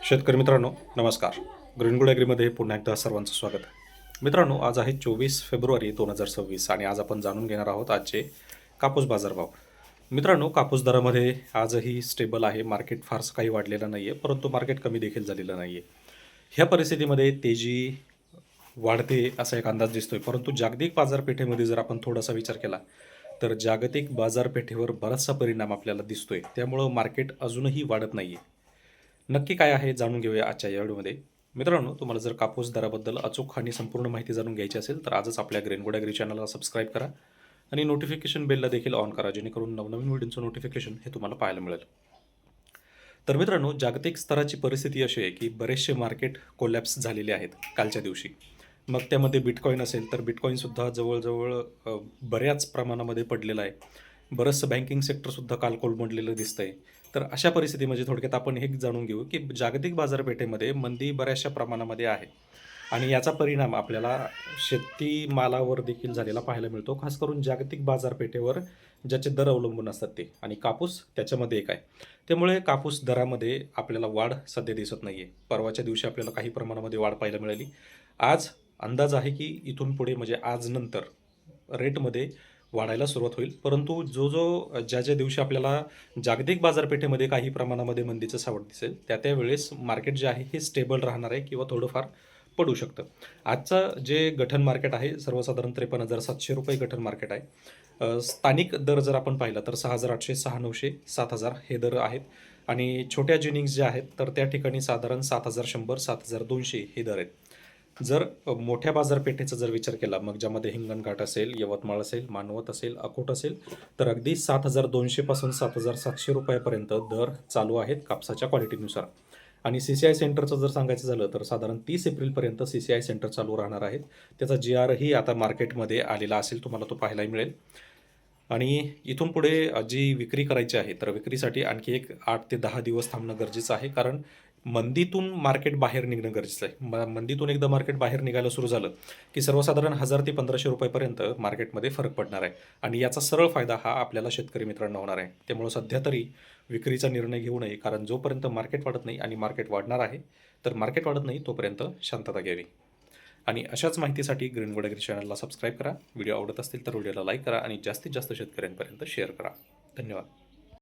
शेतकरी मित्रांनो नमस्कार. ग्रीनगुड ॲग्रीमध्ये पुन्हा एकदा सर्वांचं स्वागत आहे. मित्रांनो, आज आहे 24 फेब्रुवारी 2026 आणि आज आपण जाणून घेणार आहोत आजचे कापूस बाजारभाव. मित्रांनो, कापूस दरामध्ये आजही स्टेबल आहे. मार्केट फारसं काही वाढलेलं नाही आहे, परंतु मार्केट कमी देखील झालेलं नाही आहे. ह्या परिस्थितीमध्ये तेजी वाढते असा एक अंदाज दिसतोय, परंतु जागतिक बाजारपेठेमध्ये जर आपण थोडासा विचार केला तर जागतिक बाजारपेठेवर बराचसा परिणाम आपल्याला दिसतोय. त्यामुळं मार्केट अजूनही वाढत नाही आहे. नक्की काय आहे जाणून घेऊया आजच्या या व्हिडिओमध्ये. मित्रांनो, तुम्हाला जर कापूस दराबद्दल अचूक आणि संपूर्ण माहिती जाणून घ्यायची असेल तर आजच आपल्या ग्रीनगुड ॲग्री चॅनलला सबस्क्राईब करा आणि नोटिफिकेशन बेलला देखील ऑन करा, जेणेकरून नवनवीन व्हिडिओचं नोटिफिकेशन हे तुम्हाला पाहायला मिळेल. तर मित्रांनो, जागतिक स्तराची परिस्थिती अशी आहे की बरेचसे मार्केट कोलॅप्स झालेले आहेत कालच्या दिवशी. मग त्यामध्ये बिटकॉईन असेल तर बिटकॉईनसुद्धा जवळजवळ बऱ्याच प्रमाणामध्ये पडलेलं आहे. बरंचसं बँकिंग सेक्टरसुद्धा काल कोलमडलेलं दिसतंय. तर अशा परिस्थितीमध्ये थोडक्यात आपण हे जाणून घेऊ की जागतिक बाजारपेठेमध्ये मंदी बऱ्याचशा प्रमाणामध्ये आहे आणि याचा परिणाम आपल्याला शेतीमालावर देखील झालेला पाहायला मिळतो, खास करून जागतिक बाजारपेठेवर ज्याचे दर अवलंबून असतात ते, आणि कापूस त्याच्यामध्ये एक आहे. त्यामुळे कापूस दरामध्ये आपल्याला वाढ सध्या दिसत नाही आहे. परवाच्या दिवशी आपल्याला काही प्रमाणामध्ये वाढ पाहायला मिळाली. आज अंदाज आहे की इथून पुढे म्हणजे आज नंतर रेटमध्ये वाढायला सुरुवात होईल. परंतु ज्या दिवशी आपल्याला जागतिक बाजारपेठेमध्ये काही प्रमाणामध्ये मंदीचं सावट दिसेल, त्यावेळेस मार्केट जे आहे हे स्टेबल राहणार आहे किंवा थोडंफार पडू शकतं. आजचं जे गठन मार्केट आहे सर्वसाधारण 53,700 रुपये गठन मार्केट आहे. स्थानिक दर जर आपण पाहिला तर 6,800, 6,900, 7,000 हे दर आहेत आणि छोट्या जिनिंग्स ज्या आहेत तर त्या ठिकाणी साधारण 7,100, 7,200 हे दर आहेत. जर मोठ्या बाजारपेठेचा जर विचार केला, मग ज्यामध्ये हिंगणघाट असेल, यवतमाळ असेल, मानवत असेल, अकोट असेल, तर अगदी 7,200 पासून 7,700 रुपयापर्यंत दर चालू आहेत कापसाच्या क्वालिटीनुसार. आणि CCI सेंटरचं जर सांगायचं झालं तर साधारण 30 एप्रिलपर्यंत CCI सेंटर चालू राहणार आहेत. त्याचा GRही आता मार्केटमध्ये आलेला असेल, तुम्हाला तो पाहायलाही मिळेल. आणि इथून पुढे जी विक्री करायची आहे तर विक्रीसाठी आणखी एक 8 ते 10 दिवस थांबणं गरजेचं आहे, कारण मंदीतून मार्केट बाहेर निघणं गरजेचं आहे. मंदीतून एकदा मार्केट बाहेर निघायला सुरू झालं की सर्वसाधारण 1,000 ते 1,500 रुपयापर्यंत मार्केटमध्ये फरक पडणार आहे आणि याचा सरळ फायदा हा आपल्याला शेतकरी मित्रांना होणार आहे. त्यामुळं सध्या तरी विक्रीचा निर्णय घेऊ नये, कारण जोपर्यंत मार्केट वाढत नाही आणि मार्केट वाढणार आहे तर मार्केट वाढत नाही तोपर्यंत शांतता घ्यावी. आणि अशाच माहितीसाठी ग्रीनगुड ॲग्री चॅनलला सबस्क्राईब करा. व्हिडिओ आवडत असतील तर व्हिडिओला लाईक करा आणि जास्तीत जास्त शेतकऱ्यांपर्यंत शेअर करा. धन्यवाद.